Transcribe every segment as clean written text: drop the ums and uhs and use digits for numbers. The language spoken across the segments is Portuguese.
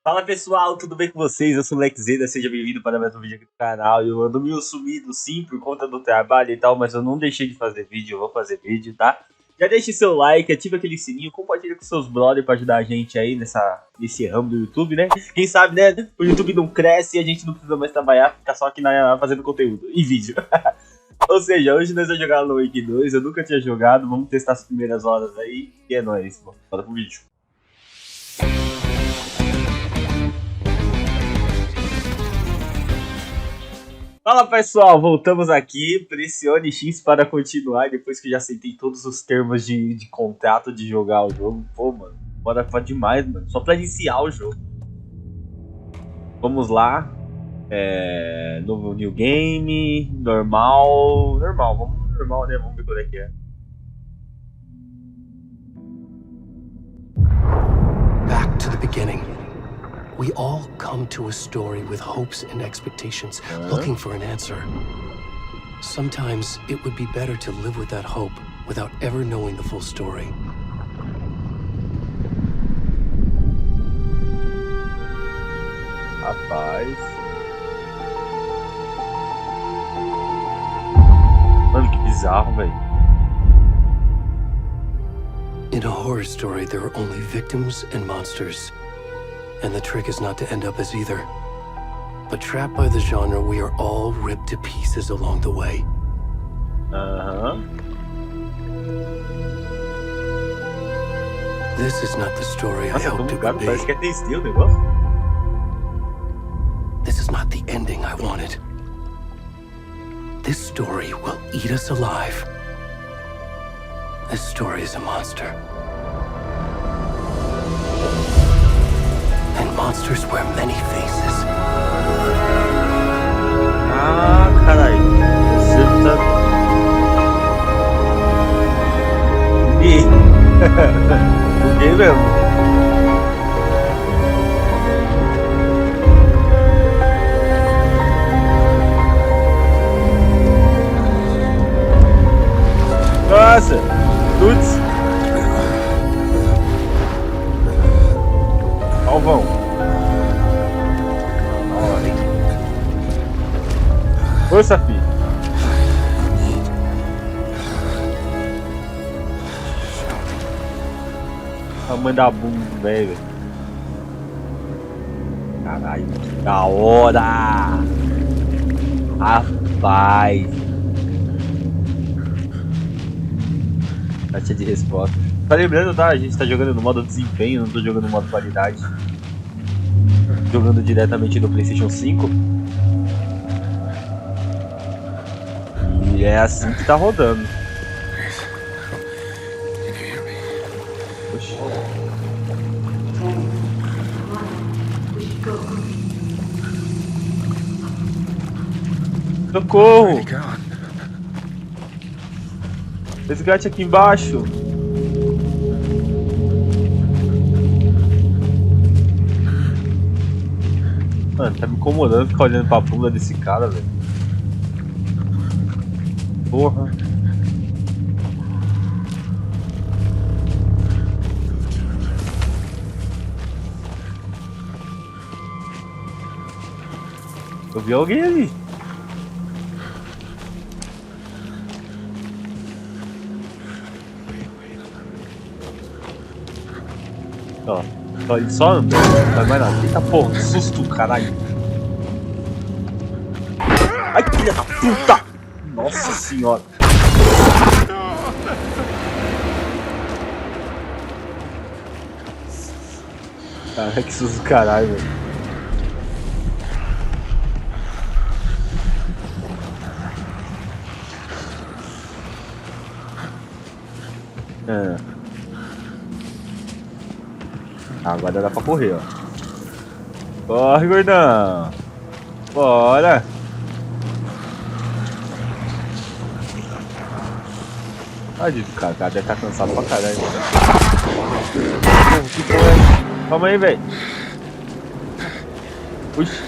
Fala pessoal, tudo bem com vocês? Eu sou o Lexeda, seja bem-vindo para mais um vídeo aqui do canal. Eu ando meio sumido sim por conta do trabalho e tal, mas eu não deixei de fazer vídeo, eu vou fazer vídeo, tá? Já deixe seu like, ativa aquele sininho, compartilha com seus brothers para ajudar a gente aí nesse ramo do YouTube, né? Quem sabe, né? O YouTube não cresce e a gente não precisa mais trabalhar, ficar só aqui fazendo conteúdo e vídeo. Ou seja, hoje nós vamos jogar no Wake 2, eu nunca tinha jogado, vamos testar as primeiras horas aí e é nóis, mano. Bora pro vídeo. Fala pessoal, voltamos aqui, pressione X para continuar, depois que já aceitei todos os termos de contrato de jogar o jogo. Pô mano, bora pra demais mano, só pra iniciar o jogo. Vamos lá, novo new game, normal, vamos no normal né, vamos ver qual é que é. Back to the beginning. We all come to a story with hopes and expectations, looking for an answer. Sometimes it would be better to live with that hope without ever knowing the full story. Rapaz. Mano, que bizarro, velho. In a horror story, there are only victims and monsters. And the trick is not to end up as either. But trapped by the genre, we are all ripped to pieces along the way. This is not the story I hoped it would be. Parece que é textil o negócio. This is not the ending I wanted. This story will eat us alive. This story is a monster. And monsters wear many faces. Ah, caralho. Você tá... Ih. Buguei mesmo. Nossa. Tuts. Alvão. Força, filho. Tamanho da bunda, velho. Caralho, que da hora. Rapaz. Taxa de resposta. Tá lembrando, tá? A gente tá jogando no modo desempenho, não tô jogando no modo qualidade. Jogando diretamente no PlayStation 5. E é assim que tá rodando. Oxi. Socorro! Resgate aqui embaixo. Mano, tá me incomodando ficar olhando pra bunda desse cara, velho. Porra. Eu vi alguém ali. Ó, ele só anda, não faz mais nada. Eita porra, que susto, caralho. Ai, filha da puta! Nossa senhora. Caralho, que susto do caralho, velho. Agora dá pra correr, ó. Corre, gordão. Bora. Ai, de cagada, deve estar cansado pra caralho. Que porra é? Calma aí, velho. Puxa.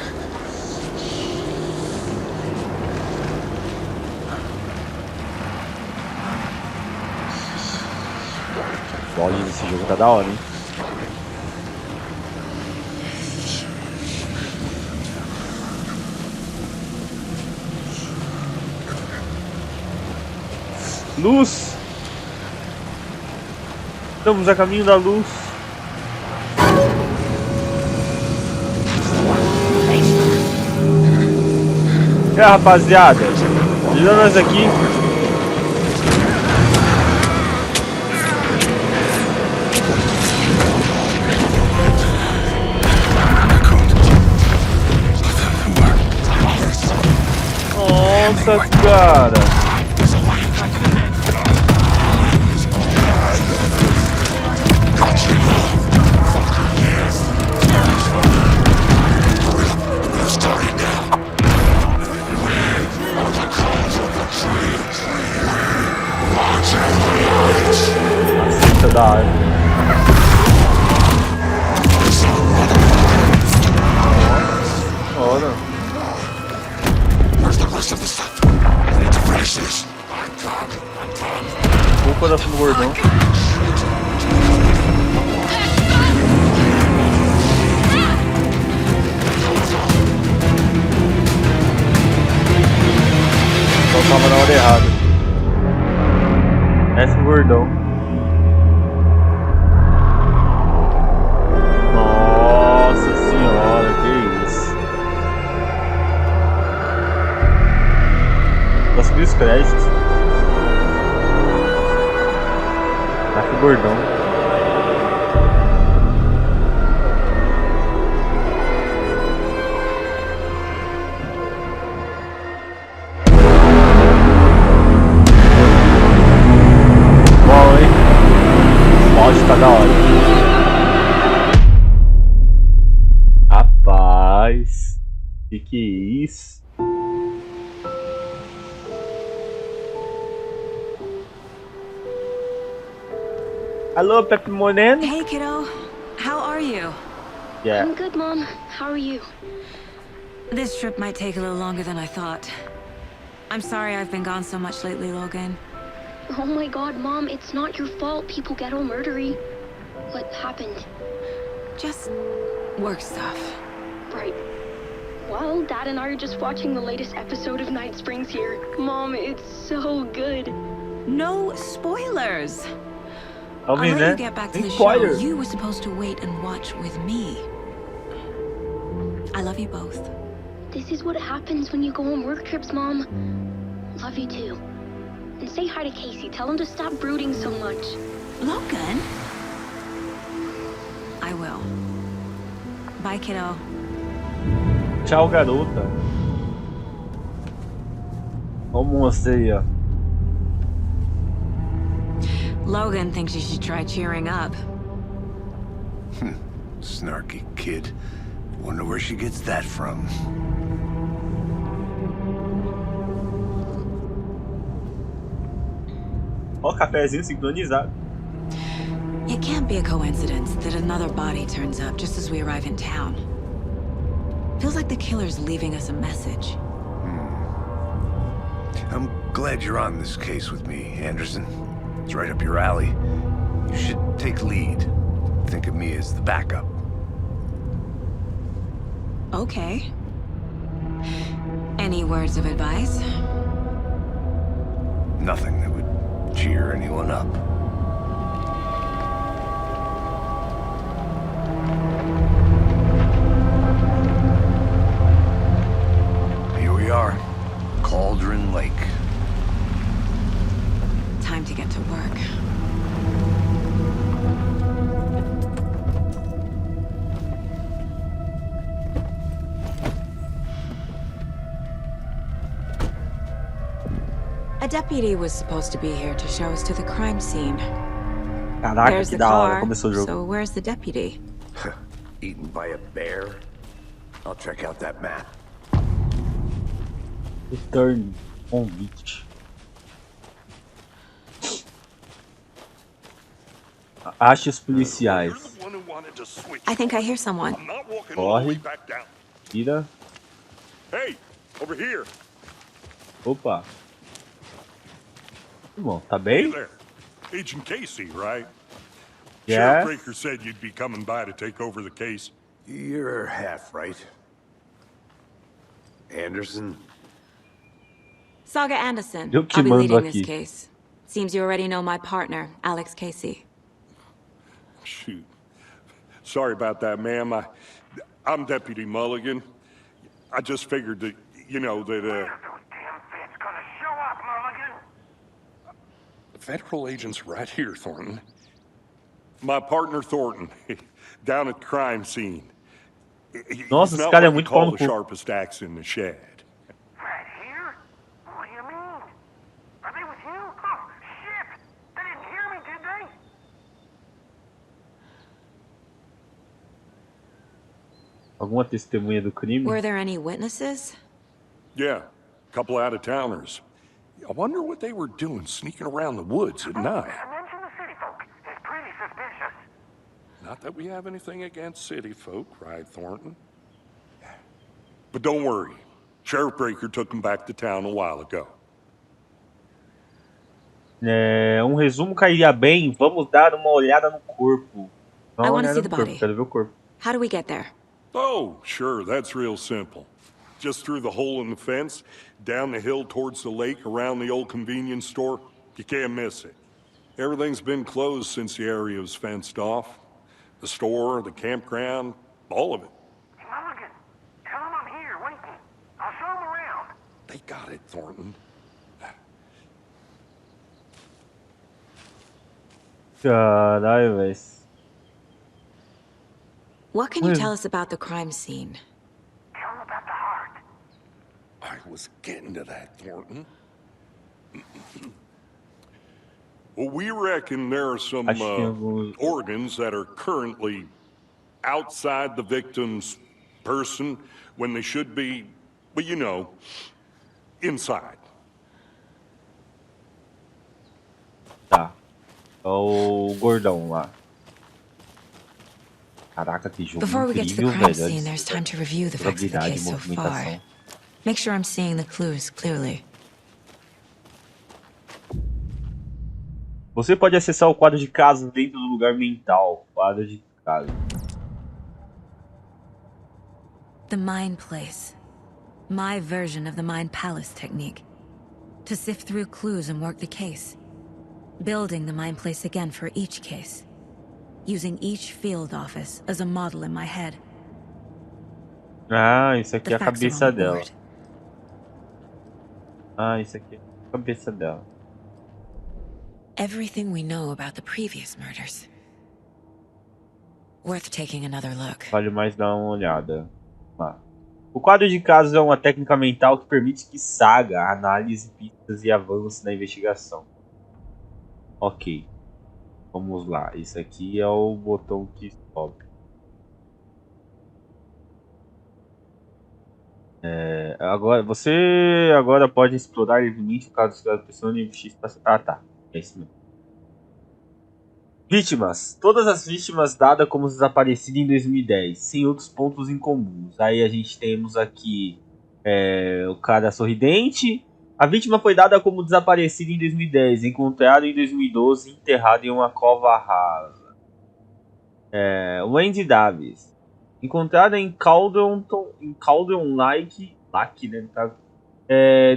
O áudio desse jogo tá da hora, hein? Luz! Estamos a caminho da luz. É, rapaziada, ajuda nós aqui. Nossa, cara. Nossa, da hora. Hora. O coração do gordão. Só tava na hora errada. Esse é o gordão. Nossa senhora, que isso. Nossa, que os créditos. Tá que gordão. Bom, hein? O áudio tá da hora. Rapaz, que é isso? Hello, Pepe Moreno. Hey, kiddo. How are you? Yeah. I'm good, Mom. How are you? This trip might take a little longer than I thought. I'm sorry I've been gone so much lately, Logan. Oh my god, Mom, it's not your fault people get all murdery. What happened? Just work stuff. Right. Well, Dad and I are just watching the latest episode of Night Springs here. Mom, it's so good. No spoilers. I'll I'll let né? you get back to the Spoiler. show. You were supposed to wait and watch with me. I love you both. This is what happens when you go on work trips, Mom. Love you too. And say hi to Casey. Tell him to stop brooding so much. Logan? I will. Bye, kiddo. Tchau, garota. Olha o monstro aí, ó. Logan thinks you should try cheering up. Snarky kid. Wonder where she gets that from. Ó, cafezinho sincronizado. It can't be a coincidence that another body turns up just as we arrive in town. Feels like the killer's leaving us a message. I'm glad you're on this case with me, Anderson. It's right up your alley. You should take lead. Think of me as the backup. Okay. Any words of advice? Nothing that would cheer anyone up. Here we are. Cauldron Lake. Time to get to work. A deputy was supposed to be here to show us to the crime scene. Caraca, There's que the da hora. car, Começou o jogo. so where's the deputy? Eaten by a bear? I'll check out that map. Return convite. Ache os policiais. I think I hear someone. Corre. Tira. Hey, over here. Opa. Bom, tá Hey bem? there. Agent Casey, right? Yeah. Sheriff Breaker said you'd be coming by to take over the case. You're half right. Anderson? Saga Anderson. Eu que I'll be mando leading this aqui. case. Seems you already know my partner, Alex Casey. Shoot. Sorry about that, ma'am. I'm Deputy Mulligan. I just figured that, you know, that, Those damn feds gonna show up, Mulligan? The federal agent's right here, Thornton. My partner, Thornton, down at the crime scene. Nossa, He's esse not cara é what you muito pau call no the cu. sharpest axe in the shed. Right here? What do you mean? Are they with you? Oh, shit! They didn't hear me, did they? Alguma testemunha do crime? Were there any witnesses? Yeah, a couple out-of-towners. I wonder what they were doing sneaking around the woods at night. Mention the city folk. It's pretty suspicious. Not that we have anything against city folk, right, Thornton? But don't worry. Sheriff Breaker took them back to town a while ago. Resumo cairia bem. Vamos dar uma olhada no corpo. Dá I uma want to olhada see no the corpo, body. quero ver o corpo. How do we get there? Oh, sure, that's real simple. Just through the hole in the fence, down the hill towards the lake, around the old convenience store. You can't miss it. Everything's been closed since the area was fenced off. The store, the campground, all of it. Mulligan, tell them I'm here, waiting. I'll show them around. They got it, Thornton. Caralho, velho. What can you tell us about the crime scene? Tell them about the heart. I was getting to that, Thornton. Well, we reckon there are some Acho que alguns... organs that are currently outside the victim's person when they should be, well, you know, inside. Tá. É o gordão lá. Caraca, que jogo Before we get to the incrível, crime velho. scene, there's time to review the facts of the Jogabilidade, case so far. movimentação. Make sure I'm seeing the clues clearly. Você pode acessar o quadro de casos dentro do lugar mental. Quadro de casos. The Mind Place. My version of the Mind Palace technique. To sift through clues and work the case. Building the Mind Place again for each case. Using each field office as a model in my head. Ah, isso aqui The é a facts are cabeça on the dela. board. Ah, isso aqui é a cabeça dela. Everything we know about the previous murders. Worth taking another look. Vale mais dar uma olhada. Lá. O quadro de casos é uma técnica mental que permite que saga, análise, pistas e avance na investigação. Ok. Vamos lá. Isso aqui é o botão que sobe. Agora, você agora pode explorar livremente o caso da pessoa e investir para... Ah, tá. É isso mesmo. Vítimas. Todas as vítimas dadas como desaparecidas em 2010, sem outros pontos em comuns. Aí a gente temos aqui o cara sorridente. A vítima foi dada como desaparecida em 2010, encontrada em 2012 e enterrada em uma cova rasa. Wendy Davis. Encontrada em Cauldron Lake, né, no caso,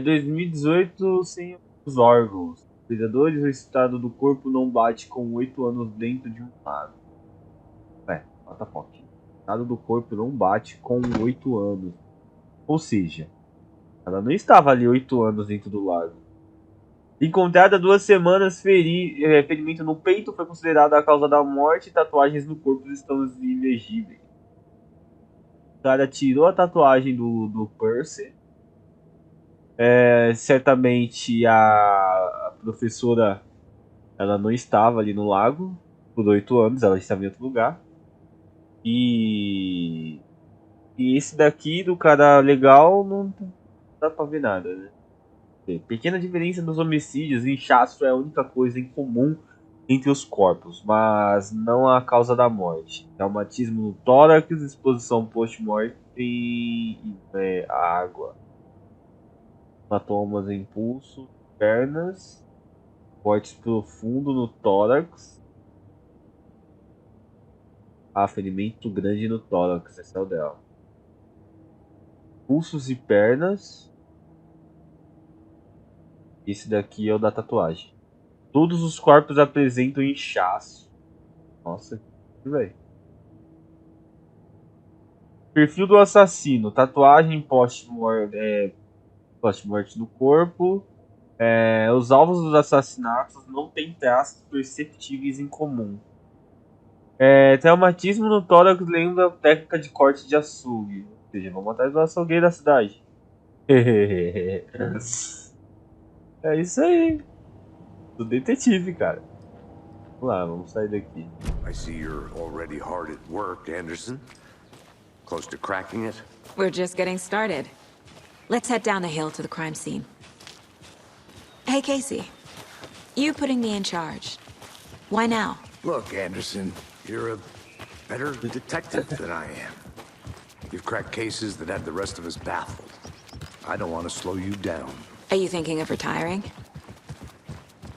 2018 sem os órgãos. Predadores, o estado do corpo não bate com 8 anos dentro de um lago. Nota forte. O estado do corpo não bate com 8 anos. Ou seja, ela não estava ali 8 anos dentro do lago. Encontrada 2 semanas, ferimento no peito foi considerada a causa da morte e tatuagens no corpo estão ilegíveis. O cara tirou a tatuagem do Percy. Certamente a professora ela não estava ali no lago por 8 anos, ela estava em outro lugar. E esse daqui do cara legal não dá pra ver nada, né? Pequena diferença nos homicídios, inchaço é a única coisa em comum entre os corpos, mas não a causa da morte. Traumatismo no tórax, exposição post-mortem e água. Hematomas em pulso, pernas, cortes profundo no tórax. Ferimento grande no tórax, esse é o dela. Pulsos e pernas. Esse daqui é o da tatuagem. Todos os corpos apresentam inchaço. Nossa, que velho. Perfil do assassino. Tatuagem post-morte no corpo. Os alvos dos assassinatos não têm traços perceptíveis em comum. Traumatismo no tórax lembra a técnica de corte de açougue. Ou seja, vamos atrás do açougueiro da cidade. É isso aí. Do detetive, cara. Vamos lá, vamos sair daqui. I see you're already hard at work, Anderson. Close to cracking it? We're just getting started. Let's head down the hill to the crime scene. Hey, Casey. You putting me in charge. Why now? Look, Anderson, you're a better detective than I am. You've cracked cases that have the rest of us baffled. I don't want to slow you down. Are you thinking of retiring?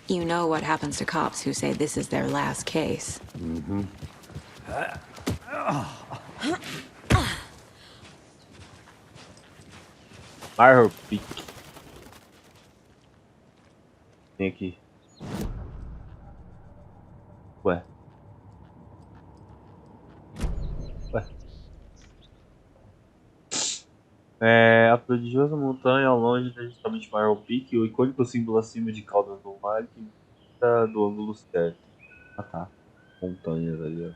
You know what happens to cops who say this is their last case. Mm-hmm. Marro pique. Tem aqui. Ué. A prodigiosa montanha ao longe é justamente Marrow Peak, o icônico símbolo acima de caudas do mar que está do ângulo certo. Ah tá. Montanhas ali, ó.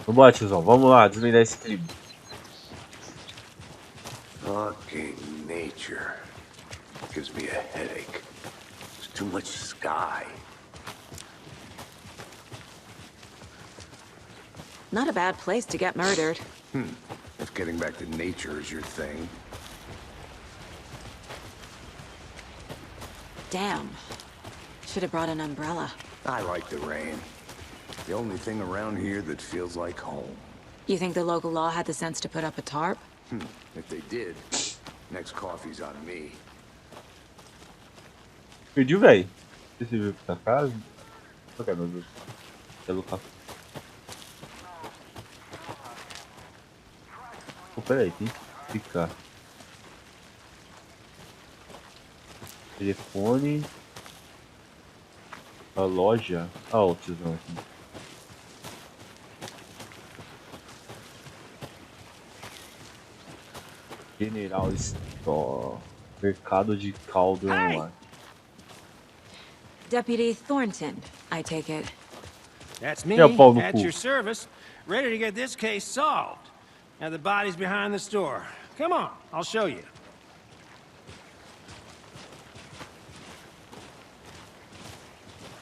Vambora, tiozão. Vamos lá, desvendar esse crime. Fucking nature. Gives me a headache. There's too much sky. Not a bad place to get murdered. If getting back to nature is your thing. Damn. Should have brought an umbrella. I like the rain. The only thing around here that feels like home. You think the local law had the sense to put up a tarp? If they did, next coffee's on me. Perdi o velho. Você viu pra casa? Ok, meu Deus. Pelo carro. Peraí, tem que ficar. Telefone. A loja. Ah, o tiozão aqui. General Store. Mercado de caldo online. Deputy Thornton, I take it. That's me, Yeah, Paul, at cool. your service, ready to get this case solved. Now the body's behind the store. Come on, I'll show you.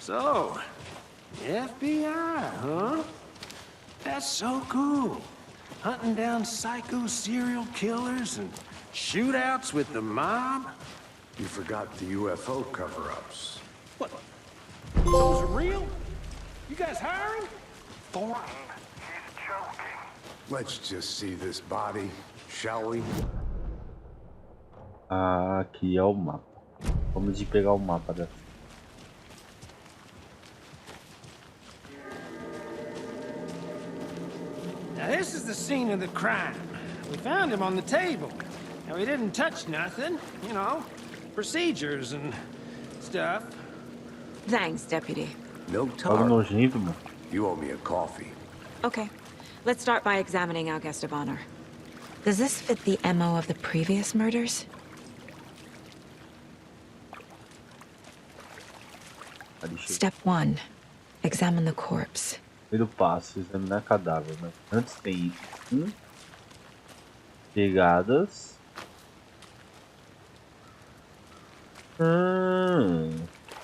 So, FBI, huh? That's so cool. Hunting down psycho serial killers and shootouts with the mob. You forgot the UFO cover-ups. What? Those are real? You guys hiring? Thornton, he's joking. Let's just see this body, shall we? Ah, aqui é o mapa. Vamos de pegar o mapa da. Now this is the scene of the crime. We found him on the table. Now he didn't touch nothing, you know, procedures and stuff. Thanks, Deputy. No Algo tar. nojento, mano. You owe me a coffee. Okay, let's start by examining our guest of honor. Does this fit the MO of the previous murders? Step 1. Examine the corpse. Primeiro passo, examinar cadáver, mas antes tem pegadas.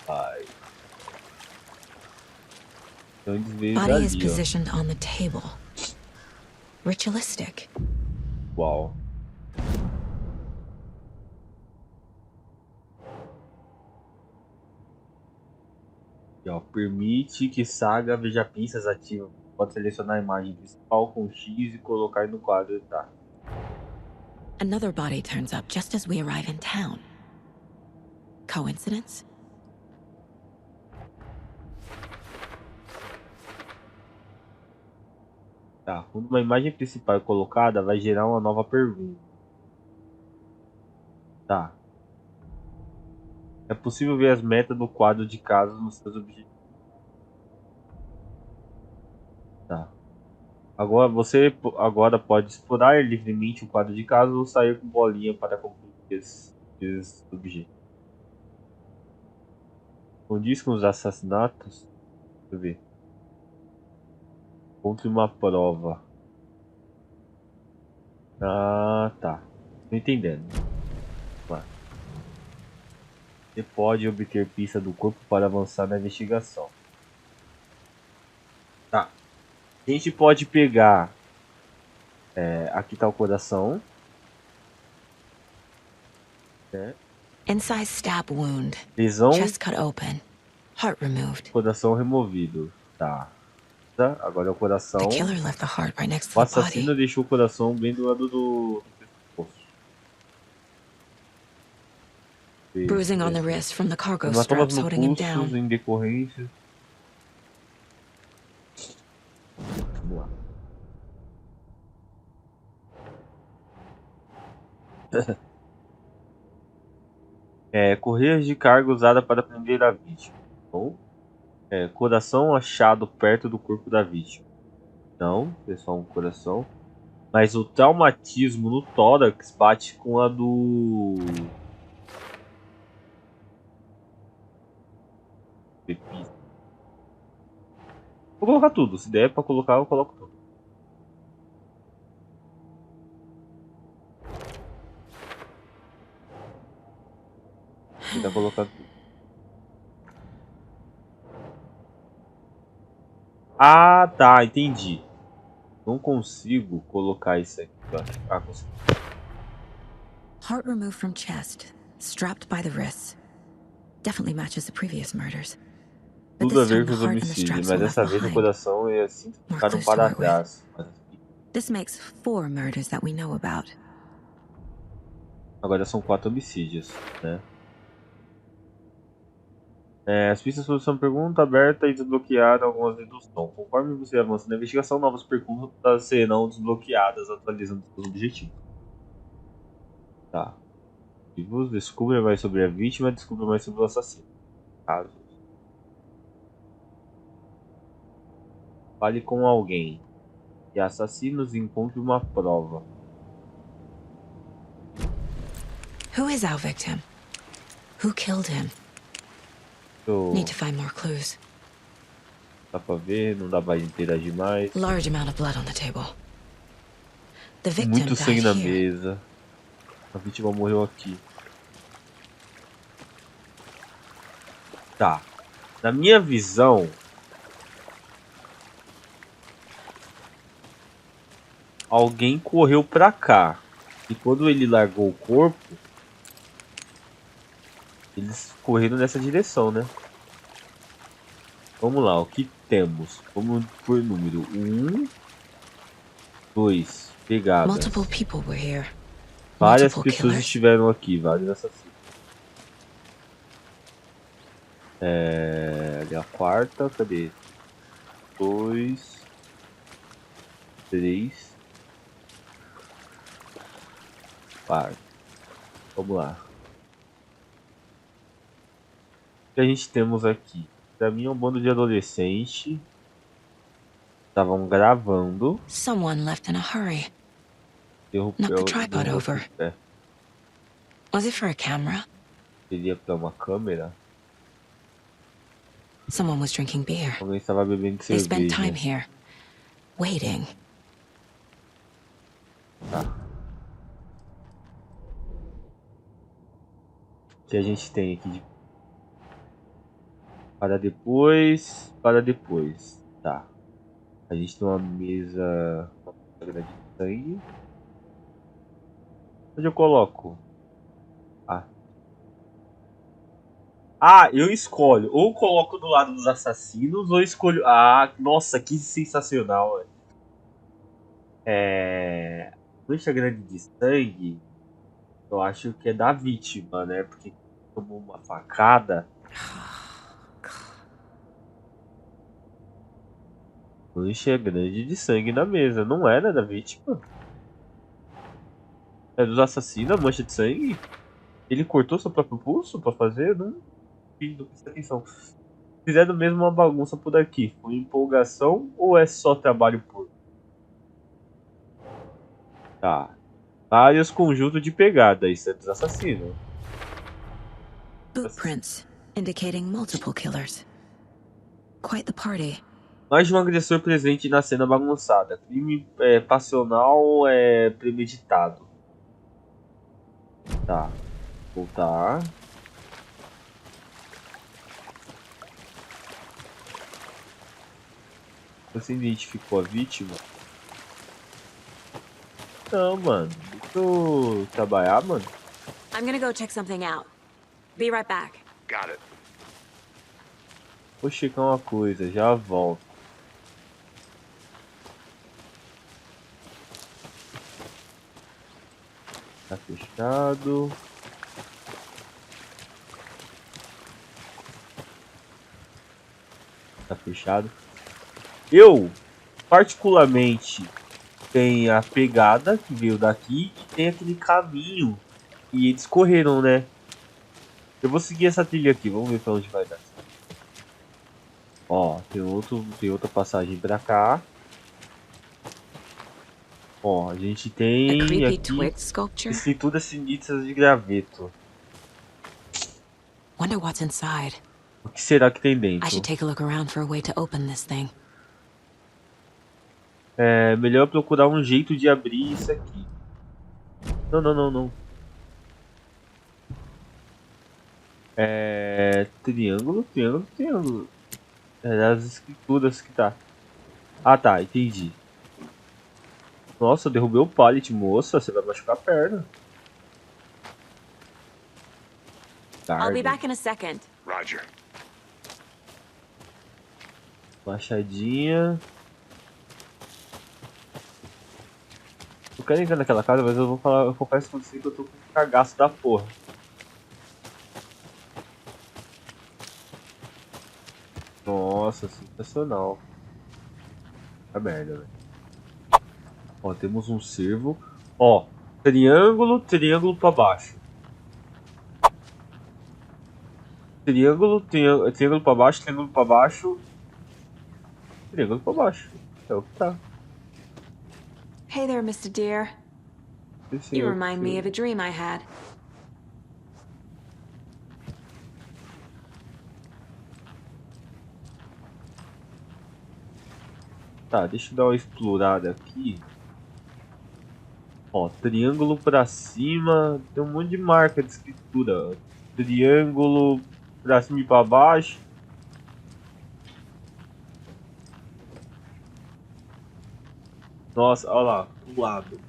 Pai. Então eles veio Body is dali, ó. positioned on the table. Ritualistic. Uau. E, ó, permite que Saga veja pistas ativas. Pode selecionar a imagem principal com X e colocar no quadro, tá? Another body turns up just as we arrive in town. Coincidence? Tá, quando uma imagem principal é colocada, vai gerar uma nova pergunta. Tá. É possível ver as metas do quadro de casos nos seus objetivos. Tá. Agora você agora pode explorar livremente o quadro de casos ou sair com bolinha para concluir esses objetivos. Condiz com os assassinatos? Deixa eu ver. Contre uma prova. Ah, tá. Tô entendendo. Vamos lá. Você pode obter pista do corpo para avançar na investigação. Tá. A gente pode pegar. Aqui tá o coração. Incised stab wound. Lesão. Chest cut open. Heart removed. Coração removido. Tá. Agora é o coração. The killer left the heart right next O to the assassino body. deixou o coração bem do lado do pescoço. Bruising on the wrist from the cargo Hematomas straps no holding him pulso down. em decorrência. Vamos lá. Correias de carga usada para prender a vítima. Bom. Coração achado perto do corpo da vítima. Não, é só um coração. Mas o traumatismo no tórax bate com a do... Vou colocar tudo. Se der pra colocar, eu coloco tudo. Vou tentar colocar tudo. Ah, tá. Entendi. Não consigo colocar isso aqui. Ah, consigo. Heart removed from chest. Strapped by the wrists. Definitely matches the previous murders. But Tudo a this time ver the com os heart and the homicídios, straps mas were left dessa vez o behind. coração e assim ficaram clues para to work with. trás. This makes 4 murders that we know about. Agora são 4 homicídios, né? As pistas sobre sua pergunta aberta e desbloquearam algumas deduções. Conforme você avança na investigação, novas perguntas serão desbloqueadas, atualizando seus objetivos. Tá. Descubra mais sobre a vítima, descubra mais sobre o assassino. Casos. Fale com alguém. E assassinos, encontre uma prova. Who is our victim? Who killed him? Need to find more clues. Dá pra ver, não dá pra interagir mais. Large amount of blood on the table. The victim Muito sangue died na here. mesa. A vítima morreu aqui. Tá. Na minha visão, alguém correu pra cá. E quando ele largou o corpo, eles correram nessa direção, né? Vamos lá, o que temos? Vamos por número. 1, 2, pegadas. Multiple people were here. Várias Multiple pessoas killers. estiveram aqui, vários assassinos. Ali a quarta, cadê? 2, 3, 4. Vamos lá. O que a gente temos aqui? Pra mim é um bando de adolescentes. Estavam gravando. Someone left in a hurry. Knock the tripod over. Was it for a camera? Seria pra uma câmera. Someone was drinking beer. Alguém estava bebendo They spent time cerveja. here, waiting. Tá. O que a gente tem aqui de... Para depois. Para depois. Tá. A gente tem uma mesa. Uma mesa de sangue. Onde eu coloco? Eu escolho. Ou coloco do lado dos assassinos, ou escolho... Nossa, que sensacional, velho. Mancha grande de sangue, eu acho que é da vítima, né? Porque tomou uma facada. Mancha grande de sangue na mesa. Não era da vítima? É dos assassinos a mancha de sangue? Ele cortou seu próprio pulso pra fazer? Não presta atenção. Fizeram mesmo uma bagunça por aqui. Foi empolgação ou é só trabalho puro? Tá. Vários conjuntos de pegada. Isso é dos assassinos. Bootprints indicating multiple killers. Quite the party. Mais de um agressor presente na cena bagunçada. Crime passional premeditado. Tá. Voltar. Você identificou a vítima? Não, mano. Deixa eu trabalhar, mano. I'm gonna go check something out. Be right back. Got it. Vou checar uma coisa, já volto. Tá fechado. Tá fechado. Eu, particularmente, tenho a pegada que veio daqui e tem aquele caminho que eles correram, né? Eu vou seguir essa trilha aqui, vamos ver pra onde vai dar. Ó, tem outra passagem pra cá. Ó, a gente tem aqui escrituras sinistras de graveto. Wonder what's inside. O que será que tem dentro? I should take a look around for a way to open this thing. É melhor procurar um jeito de abrir isso aqui. Não, não, não, não. Triângulo, triângulo, triângulo. É as escrituras que tá. Ah, tá, entendi. Nossa, eu derrubei o pallet, moça. Você vai machucar a perna. I'll be back in a second. Roger. Machadinha. Eu quero entrar naquela casa, mas eu confesso com você que eu tô com um cagaço da porra. Nossa, sensacional. A merda, velho. Ó, temos um servo. Ó, triângulo, triângulo pra baixo. Triângulo, triângulo pra baixo, triângulo pra baixo. Triângulo pra baixo. É o que tá. Hey there, Mr. Deer. You remind me of a dream I had. Tá, deixa eu dar uma explorada aqui. Ó, triângulo pra cima. Tem um monte de marca de escritura. Triângulo pra cima e pra baixo. Nossa, olha lá, do lado.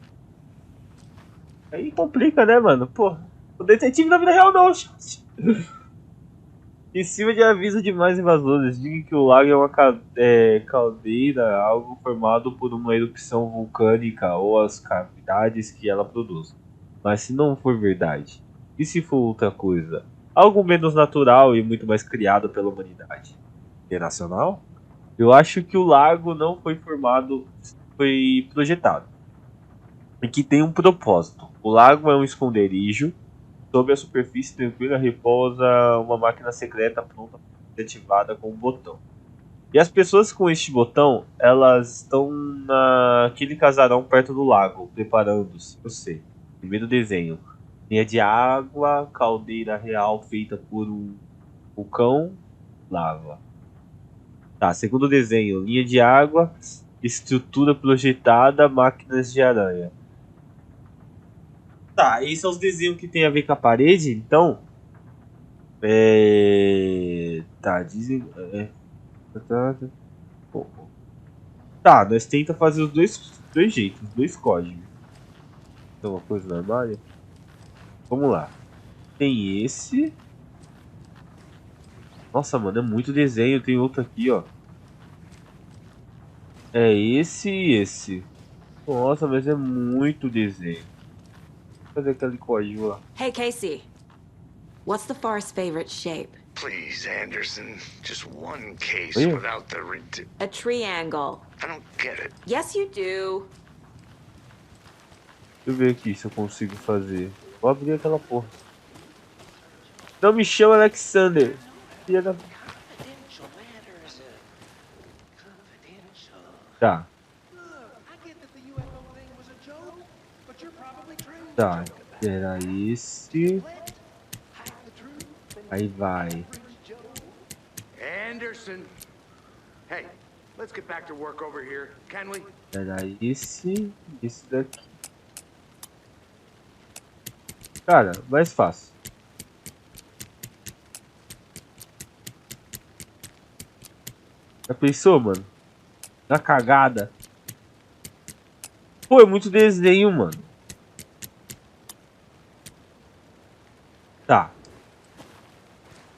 Aí complica, né, mano? Pô, o detetive na vida real não. Em cima de aviso de mais invasores, diga que o lago é uma caldeira, algo formado por uma erupção vulcânica ou as cavidades que ela produz. Mas se não for verdade, e se for outra coisa? Algo menos natural e muito mais criado pela humanidade. Irracional? Eu acho que o lago não foi formado, foi projetado. E que tem um propósito. O lago é um esconderijo. Sob a superfície tranquila repousa uma máquina secreta pronta para ser ativada com um botão. E as pessoas com este botão, elas estão naquele casarão perto do lago, preparando-se. Eu sei. Primeiro desenho. Linha de água, caldeira real feita por um vulcão, lava. Tá, segundo desenho. Linha de água, estrutura projetada, máquinas de aranha. Tá, esses são os desenhos que tem a ver com a parede, então. Tá, dizem. Tá, nós tenta fazer os dois jeitos, os dois códigos. Tem uma coisa no armário? Vamos lá. Tem esse. Nossa, mano, é muito desenho. Tem outro aqui, ó. É esse e esse. Nossa, mas é muito desenho. Cadê aquele código lá? Hey, Casey. What's the far's favorite shape? Please, Anderson. Just one case Yeah. without the A triangle. I don't get it. Yes, you do. Deixa eu ver aqui se eu consigo fazer. Vou abrir aquela porra. Não me chama Alexander. Filha da... Tá. Tá. Era esse. Aí vai. Anderson. Hey, let's get back to work over here, can we? Era esse. Esse daqui. Cara, mais fácil. Já pensou, mano? Na cagada. Pô, é muito desenho, mano. Tá.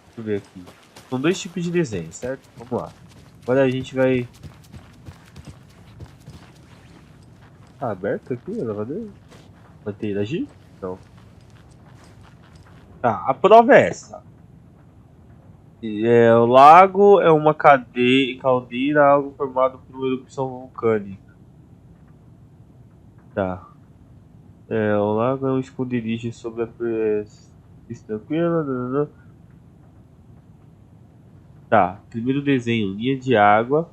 Deixa eu ver aqui. São dois tipos de desenho, certo? Vamos lá. Agora a gente vai... Tá aberto aqui o elevador? Vai interagir? Não. Tá, a prova é essa. O lago é uma caldeira, algo formado por uma erupção vulcânica. Tá. O lago é um esconderijo sobre a superfície tranquila. Nanana. Tá. Primeiro desenho: linha de água.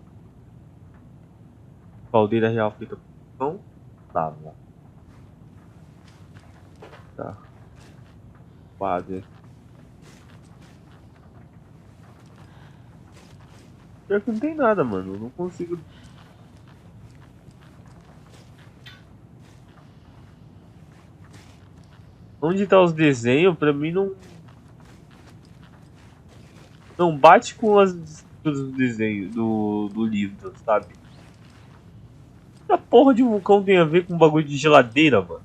Caldeira real feita por som. Lava. Tá. Quadra. Pior que não tem nada, mano. Eu não consigo. Onde tá os desenhos? Pra mim não. Não bate com as dos desenhos do livro, sabe? A porra de vulcão tem a ver com um bagulho de geladeira, mano.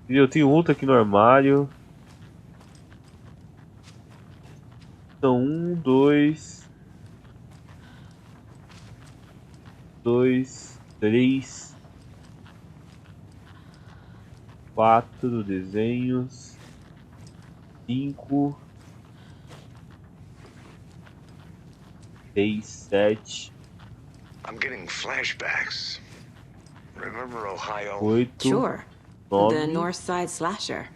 Eu tenho outro aqui no armário. Então, dois, três, quatro desenhos, cinco, seis, sete, I'm getting flashbacks. Remember Ohio? oito, Sure. The nove, North Side Slasher.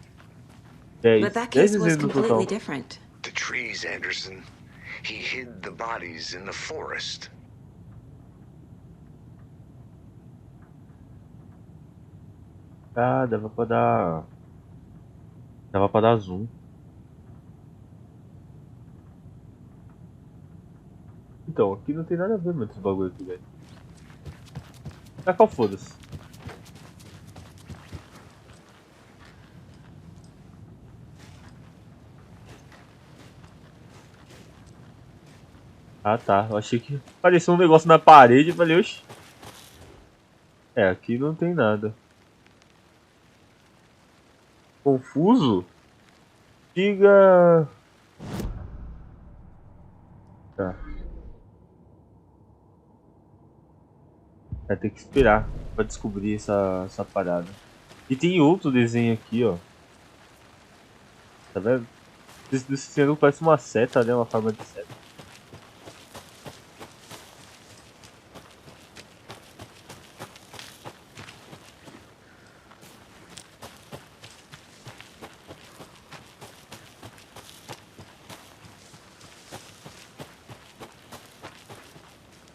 But 10. that 10 case was desenhos no completely total. different. The trees, Anderson. He hid the bodies in the forest. Ah, dava pra dar. Dava pra dar zoom. Então, aqui não tem nada a ver com esse bagulho aqui, velho. Tá qual foda-se. Ah tá, eu achei que parecia um negócio na parede e falei, oxi. Aqui não tem nada. Confuso? Diga. Tá. Vai ter que esperar pra descobrir essa parada. E tem outro desenho aqui, ó. Tá vendo? Esse desenho parece uma seta, né? Uma forma de seta.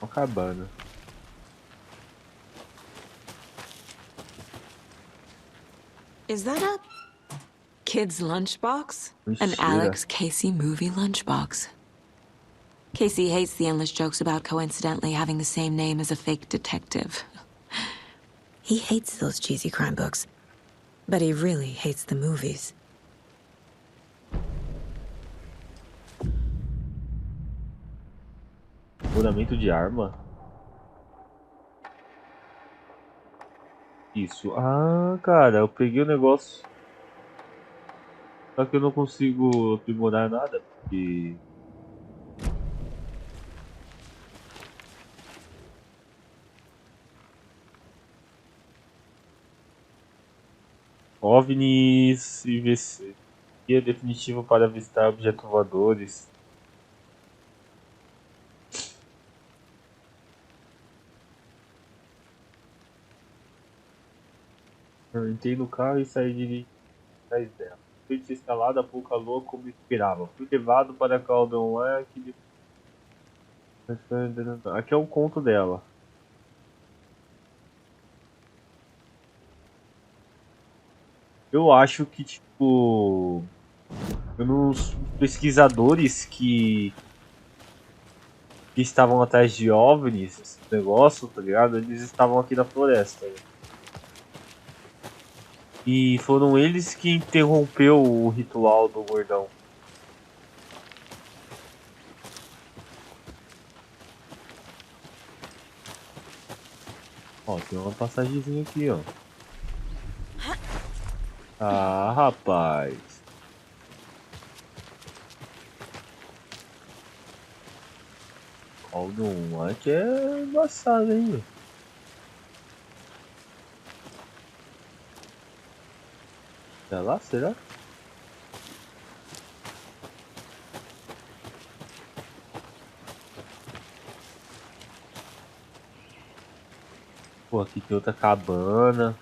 Uma cabana. Is that a kid's lunchbox? An Mentira. Alex Casey movie lunchbox. Casey hates the endless jokes about coincidentally having the same name as a fake detective. He hates those cheesy crime books, but he really hates the movies. Furamento de arma? Isso. Ah, cara, eu peguei o negócio. Só que eu não consigo aprimorar nada, porque... OVNIs e VC. Guia definitivo para avistar objetos voadores. Eu entrei no carro e saí dirigindo atrás dela. foi instalada a pouca lua como esperava. Fui levado para Caldon lá que aqui é um conto dela. Eu acho que, tipo, os pesquisadores que estavam atrás de OVNIs, esse negócio, tá ligado? Eles estavam aqui na floresta. Né? E foram eles que interrompeu o ritual do gordão. Ó, tem uma passagemzinha aqui, ó. Ah, rapaz. Algum aqui é embaçado, hein, meu? Sei lá, será? Pô, aqui tem outra cabana.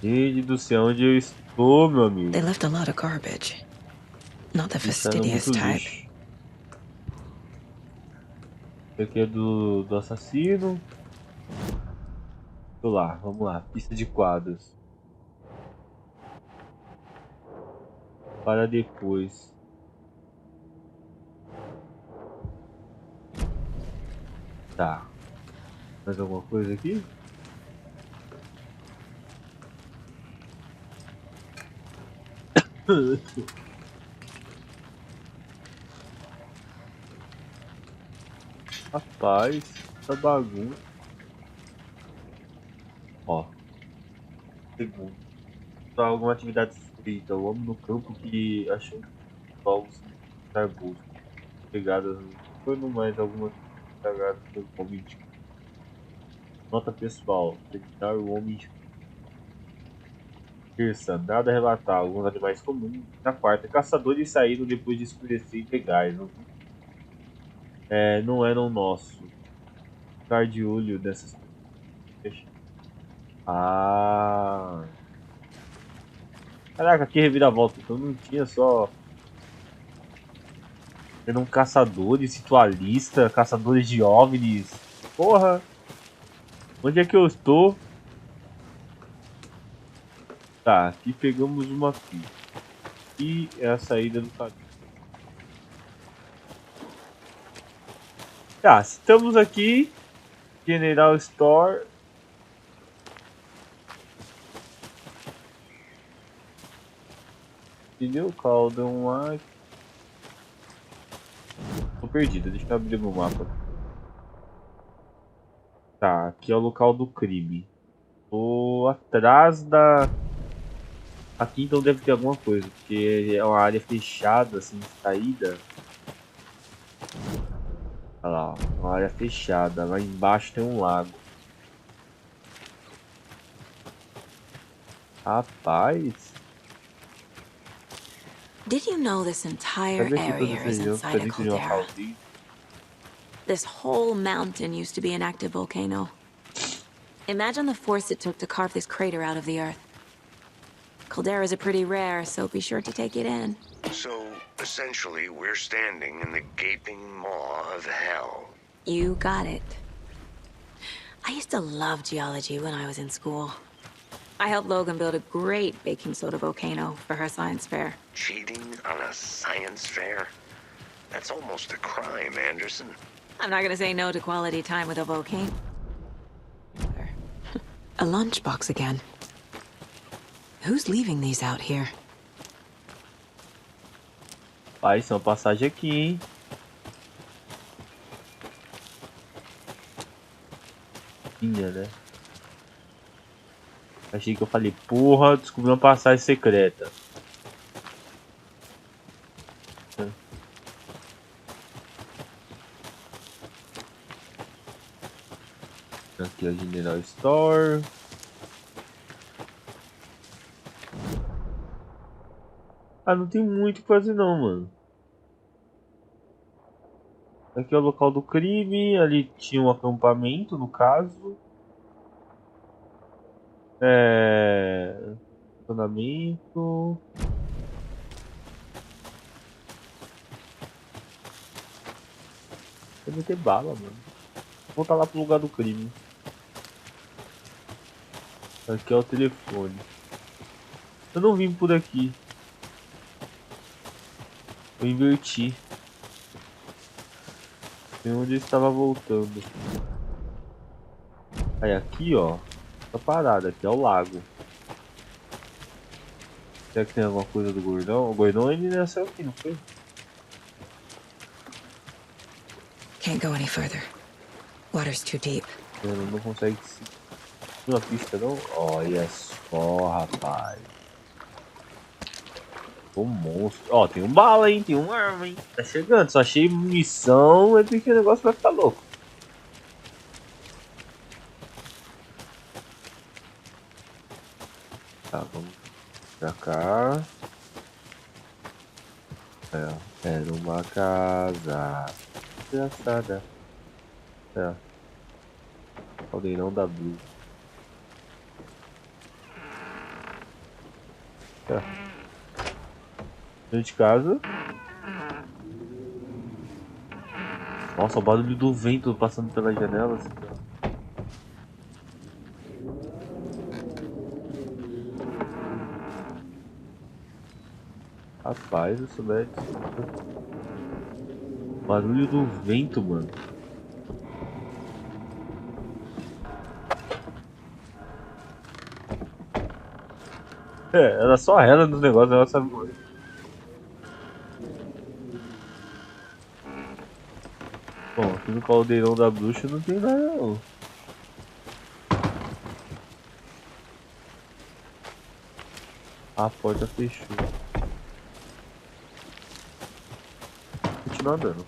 Gente do céu, onde eu estou, meu amigo? They left a lot of garbage. Not the Deixaram fastidious muito type. lixo. Esse aqui é do assassino. Vamos lá. Pista de quadros. Para depois. Tá. Mais alguma coisa aqui? Rapaz, essa bagunça. Ó. Segundo. Só alguma atividade suspeita. O homem no campo que achou povos arbustos. Pegadas no forno, mais algumas pegadas pelo homem de... Nota pessoal. Detectar o homem de... Terça, nada a relatar. Alguns animais comuns. Na quarta, caçadores saíram depois de escurecer e pegar. Não eram nossos. Ficar de olho nessas pessoas. Ah. Caraca, que reviravolta. Então não tinha só. Eram caçadores, ritualistas, caçadores de OVNIs. Porra! Onde é que eu estou? Tá, aqui pegamos uma pista. E é a saída do caminho. Tá, estamos aqui. General Store. Entendeu? Caldon lá. Tô perdido, deixa eu abrir meu mapa. Tá, aqui é o local do crime. Tô atrás da... Aqui então deve ter alguma coisa, porque é uma área fechada, assim, saída. Olha lá, ó, uma área fechada. Lá embaixo tem um lago. Rapaz, Did you know this entire sabe aqui toda area essa is região fica inside a dentro de uma caldera? caldeira? This whole mountain used to be an active volcano. Imagine the force it took to carve this crater out of the earth. Calderas are pretty rare, so be sure to take it in. So, essentially, we're standing in the gaping maw of hell. You got it. I used to love geology when I was in school. I helped Logan build a great baking soda volcano for her science fair. Cheating on a science fair? That's almost a crime, Anderson. I'm not gonna say no to quality time with a volcano. A lunchbox again. Who's leaving these out here? Pai, isso é uma passagem aqui, hein? Tinha, né? Achei que eu falei, porra, descobri uma passagem secreta. Aqui é o General Store. Ah, não tem muito o que fazer não, mano. Aqui é o local do crime. Ali tinha um acampamento, no caso. Estacionamento. Vai meter bala, mano. Vou voltar lá pro lugar do crime. Aqui é o telefone. Eu não vim por aqui. Eu inverti. Tem onde eu estava voltando. Aí aqui, ó. Essa parada aqui é o lago. Será que tem alguma coisa do gordão? O gordão ele nasceu aqui, não foi? Can't go any further. Water's too deep. Ele não consegue seguir uma pista, não? Olha só, rapaz. O monstro. Ó, tem um bala, hein? Tem uma arma, hein? Tá chegando. Só achei munição. É porque o negócio vai ficar louco. Tá, vamos pra cá. Era uma casa engraçada. Caldeirão da Blue. Dentro de casa. Nossa, o barulho do vento passando pelas janelas. Rapaz, isso é barulho do vento, mano. Era só ela nos negócios, ela sabe morrer. Bom, aqui no caldeirão da bruxa não tem nada não. A porta fechou. Continua andando.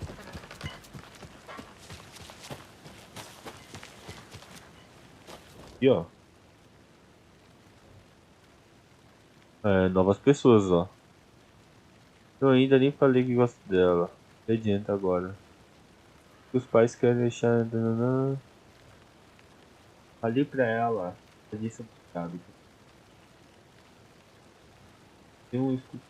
Aqui, ó. Novas pessoas, ó. Eu ainda nem falei que gosto dela. Não adianta agora. Os pais querem deixar... Falei pra ela. Eu disse obrigado. Tem um escudo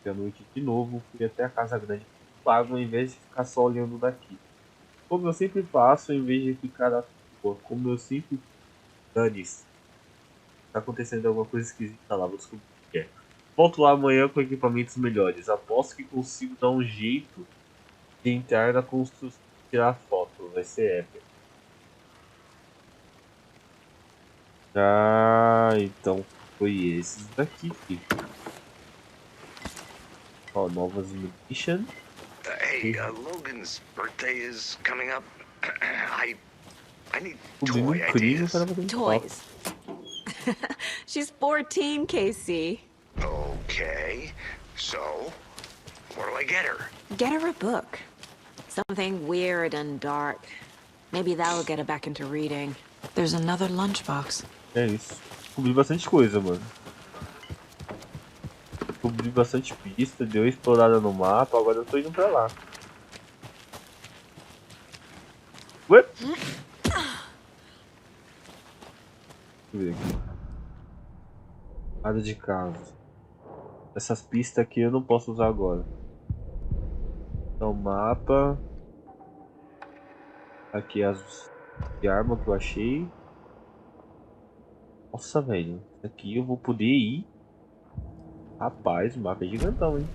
à noite de novo. Fui até a casa grande do lago ao invés de ficar só olhando daqui. Como eu sempre faço, em vez de ficar à toa. Como eu sempre... Dane-se. Tá acontecendo alguma coisa esquisita lá, vou descobrir o que é. Volto lá amanhã com equipamentos melhores. Aposto que consigo dar um jeito de entrar na construção e tirar foto. Vai ser épico. Ah, então foi esses daqui, filho. Ó, novas munitions. Hey, Logan's birthday is coming up. I need Cobrindo toy crime, o ideas. cara vai ter foto. Toys. She's 14, Casey. Okay, so what do I get her? Get her a book. Something weird and dark. Maybe that'll get her back into reading. There's another lunchbox. É isso. Descobri bastante coisa, mano. Descobri bastante pista, deu uma explorada no mapa, agora eu tô indo pra lá. Ué? Deixa eu ver aqui. Área de casa. Essas pistas aqui eu não posso usar agora. Então, mapa. Aqui as de arma que eu achei. Nossa, velho. Aqui eu vou poder ir. Rapaz, o mapa é gigantão, hein?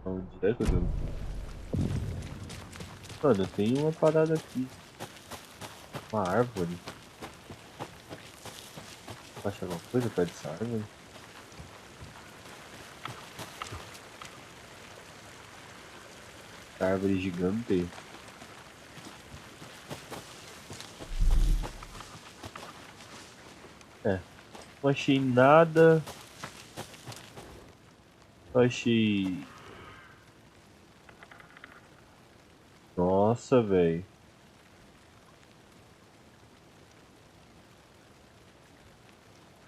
Onde é que eu devo? Mano, tem uma parada aqui. Uma árvore. Acha alguma coisa perto dessa árvore? Árvore gigante. Não achei nada. Não achei. Nossa, velho.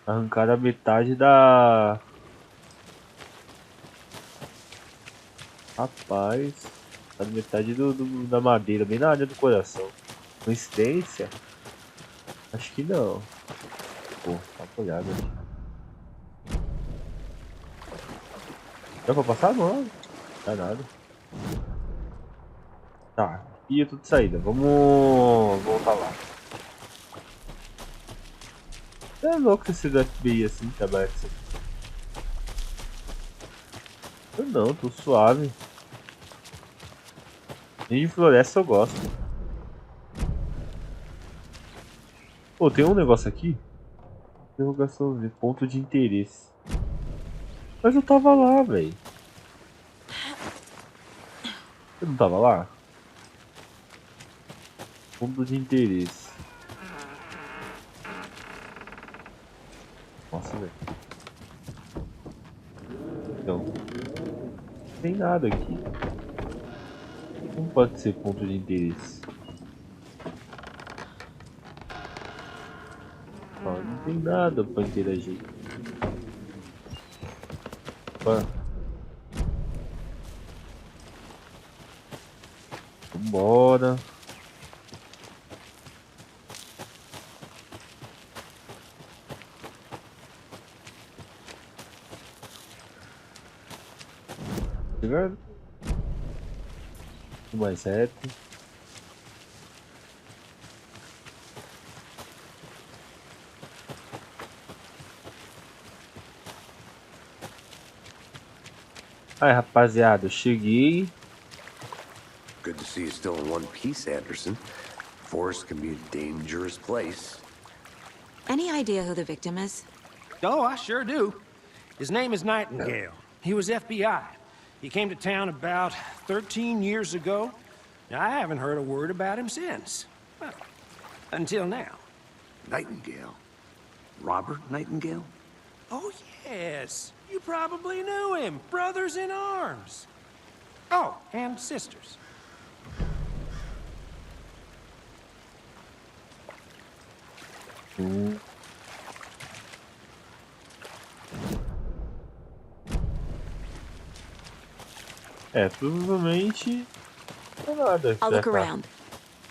Arrancaram a metade da Rapaz, tá na metade da madeira, bem na área do coração. Coincidência? Acho que não. Pô, tá apoiado aqui. Dá pra passar? Não. Dá nada. Tá, e tudo de saída. Vamos voltar lá. É louco esse do FBI assim, trabalhar assim. Eu não, tô suave. Nem de floresta eu gosto. Pô, tem um negócio aqui. Interrogação de ponto de interesse. Mas eu tava lá, velho. Eu não tava lá? Ponto de interesse. Nossa, velho. Então. Não tem nada aqui. Como pode ser ponto de interesse? Ó, não tem nada pra interagir. Opa. Vambora. Chegar mais reto. Aí, rapaziada, eu cheguei. Good to see you still in one piece, Anderson. Forest can be a dangerous place. Any idea who the victim is? Oh, I sure do. His name is Nightingale. He was FBI. He came to town about 13 years ago. Now, I haven't heard a word about him since. Well, until now. Nightingale? Robert Nightingale? Oh, yes. You probably knew him. Brothers in arms. Oh, and sisters. É, provavelmente não é nada. I'll look pra cá. around.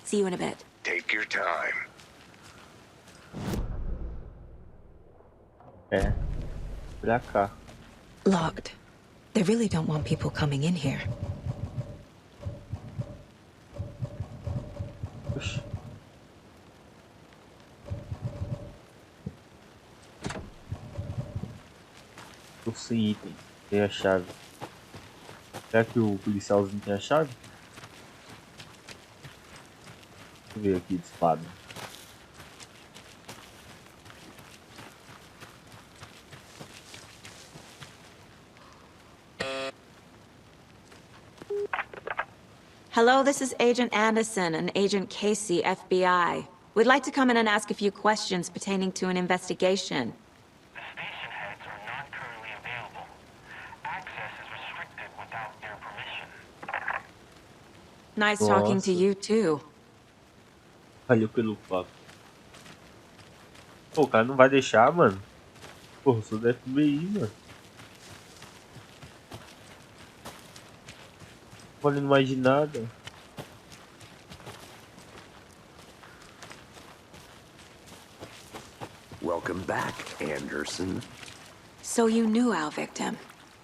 See you in a bit. Take your time. É, pra cá. Locked. They really don't want people coming in here. Oxi. Tô sem item. Tem a chave. Será que o policialzinho tem a chave? Deixa eu ver aqui de espada. Hello, this is Agent Anderson and Agent Casey, FBI. We'd like to come in and ask a few questions pertaining to an investigation. The station heads are not currently available. Access is restricted without their permission. Nice talking to Nossa. you, too. Valeu pelo papo. Pô, o cara não vai deixar, mano. Porra, eu sou da FBI, mano. Não valendo mais de nada. Welcome back, Anderson. So you knew our victim.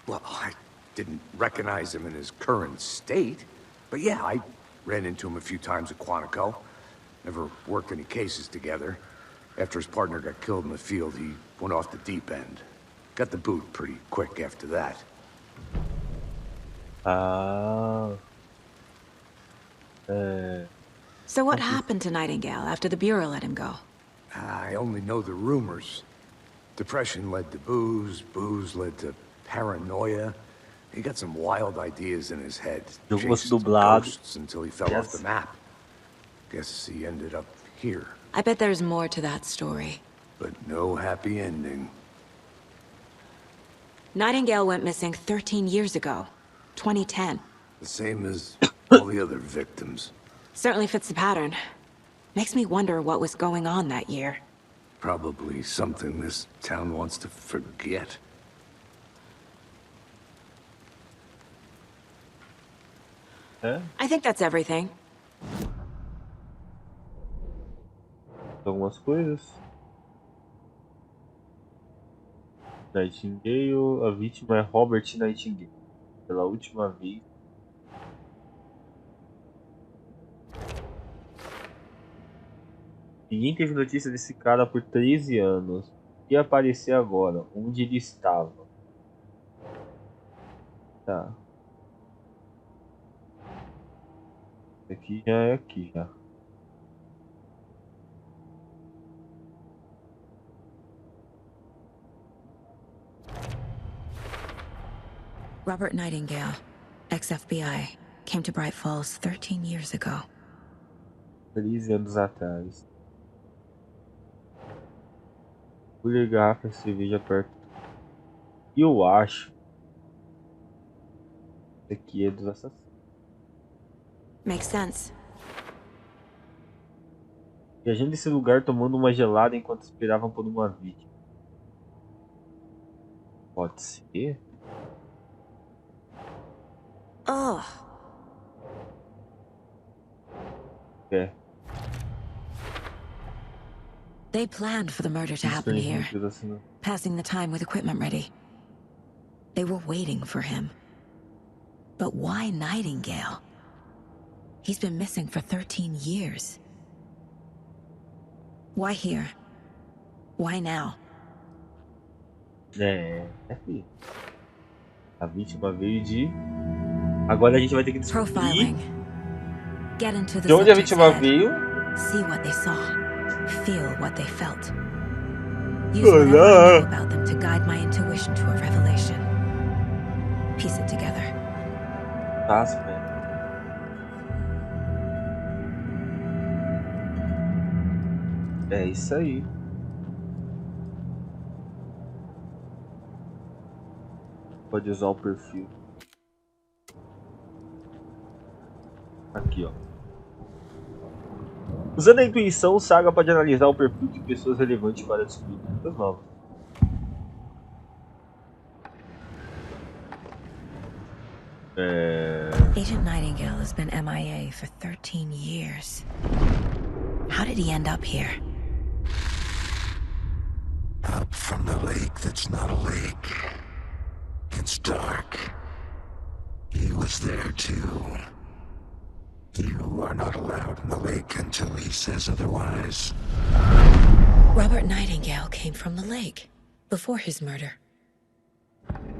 Well, I didn't recognize him in his current state. But yeah, I ran into him a few times at Quantico. Never worked any cases together. After his partner got killed in the field, he went off the deep end. Got the boot pretty quick after that. Ah. É. So what happened to Nightingale after the Bureau let him go? I only know the rumors. Depression led to booze, booze led to paranoia. He got some wild ideas in his head. Eu Chased gosto some dublado. ghosts until he fell Yes. off the map. Guess he ended up here, I bet there's more to that story. but no happy ending. Nightingale went missing 13 years ago, 2010. The same as all the other victims. Certainly fits the pattern. Makes me wonder what was going on that year. Probably something this town wants to forget. É? I think that's everything. Algumas coisas. Nightingale, a vítima é Robert Nightingale. Pela última vez. Ninguém teve notícia desse cara por 13 anos. E aparecer agora, onde ele estava. Tá. Aqui já é aqui já. Robert Nightingale, ex-FBI, came to Bright Falls 13 years ago. 13 anos atrás. Fui garrafa de cerveja perto. E eu acho. Isso aqui é dos assassinos. Makes sense. Viajando nesse lugar tomando uma gelada enquanto esperavam por uma vítima. Pode ser? Oh, É. They planned for the murder to happen here, Assim, passing the time with equipment ready. They were waiting for him. But why Nightingale? He's been missing for 13 years. Why here? Why now? filho. A vítima veio de. Agora a gente vai ter que descobrir Profiling. Get into the de onde a subject's vítima head. veio. See what they saw. Feel what they felt. Use whatever I know about them to guide my intuition to a revelation. Piece it together. Fácil, velho. É isso aí. Pode usar o perfil. Aqui, ó. Usando a intuição, o Saga pode analisar o perfil de pessoas relevantes para descobrir coisas novas. Agent Nightingale has been MIA for 13 years. How did he end up here? Up from the lake that's not a lake. It's dark. He was there too. You are not allowed in the lake until he says otherwise. Robert Nightingale came from the lake before his murder.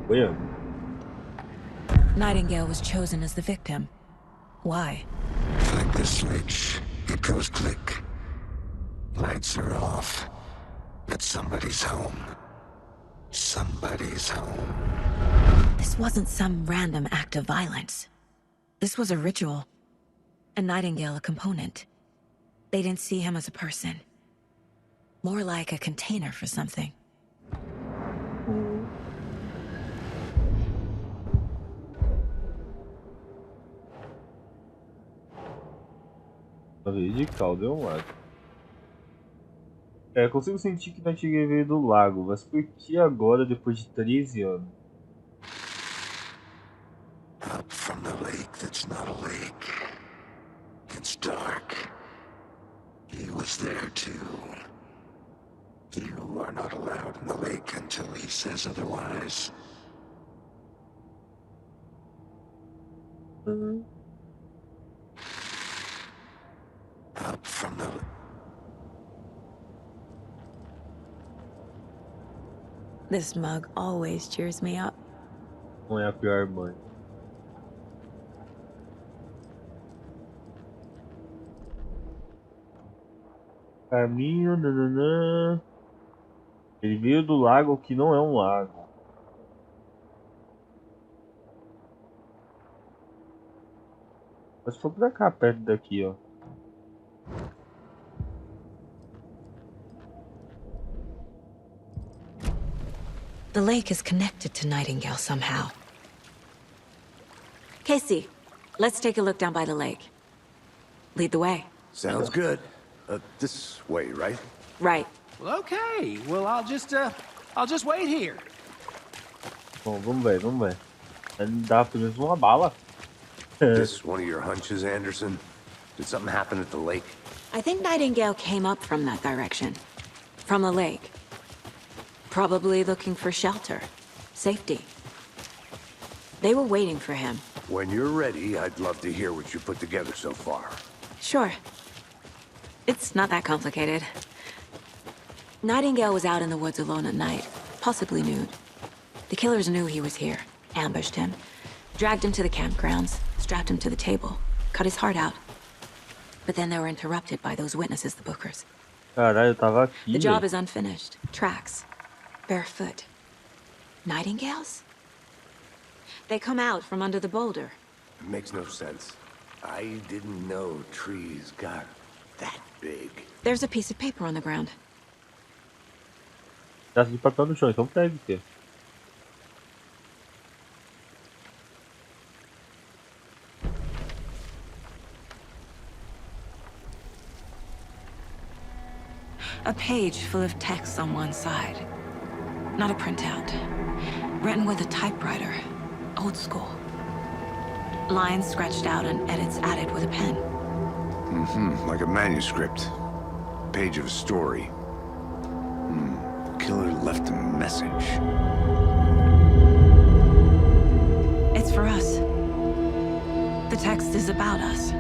Where? Nightingale was chosen as the victim. Why? Flick the switch. It goes click. Lights are off. But somebody's home. Somebody's home. This wasn't some random act of violence. This was a ritual. And Nightingale a component. They didn't see him as a person. More like a container for something. A veio de caldo é um lago. Consigo sentir que Nightingale veio do lago, mas por que agora, depois de 13 anos? Up from the lake that's not a lake. It's dark. He was there too. You are not allowed in the lake until he says otherwise. Up from the... This mug always cheers me up. Não é a pior mãe. Caminho, nananã. Ele veio do lago que não é um lago. Mas foi pra cá, perto daqui, ó. The lake is connected to Nightingale somehow. Casey, let's take a look down by the lake. Lead the way. Sounds good. This way, right? Right. Well, okay. Well, I'll just wait here. Bom, vamos ver, vamos ver. Ele dá pelo menos uma bala. This one of your hunches, Anderson? Did something happen at the lake? I think Nightingale came up from that direction. From the lake. Probably looking for shelter. Safety. They were waiting for him. When you're ready, I'd love to hear what you put together so far. Sure. It's not that complicated. Nightingale was out in the woods alone at night, possibly nude. The killers knew he was here, ambushed him, dragged him to the campgrounds, strapped him to the table, cut his heart out. But then they were interrupted by those witnesses, the Bookers. Caralho, eu tava aqui. The job is unfinished. Tracks. Barefoot. Nightingales? They come out from under the boulder. It makes no sense. I didn't know trees got that big. There's a piece of paper on the ground. Pedaço de papel no chão, então deve ter. A page full of text on one side. Not a printout. Written with a typewriter. Old school. Lines scratched out and edits added with a pen. Like a manuscript. Page of a story. Killer left a message. It's for us. The text is about us.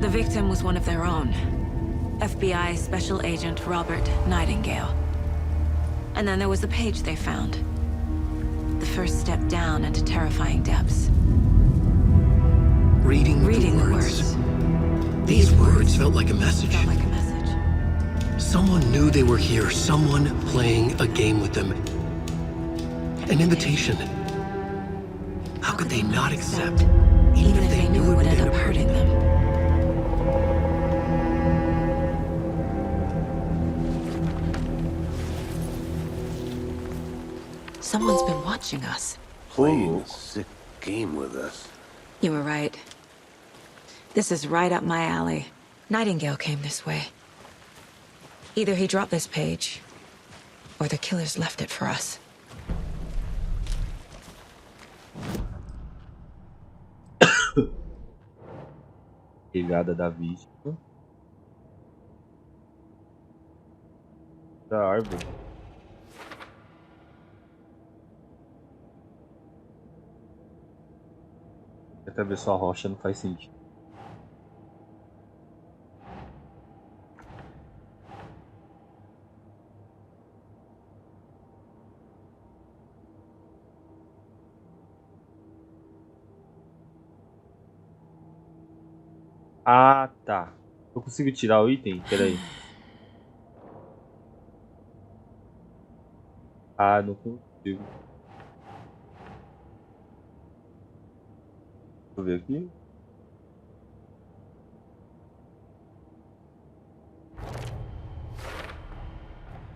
The victim was one of their own. FBI Special Agent Robert Nightingale. And then there was the page they found. The first step down into terrifying depths. Reading the words. These words felt like a message. Someone knew they were here, someone playing a game with them. An invitation. How could they not accept, even if they knew it would end up hurting them? Someone's been watching us. Playing a sick game with us. You were right. This is right up my alley. Nightingale came this way. Either he dropped this page, or the killers left it for us. Pegada da vítima. Da árvore. Atravessou a rocha, não faz sentido. Ah, tá. Eu consigo tirar o item? Peraí. Ah, não consigo. Deixa eu ver aqui.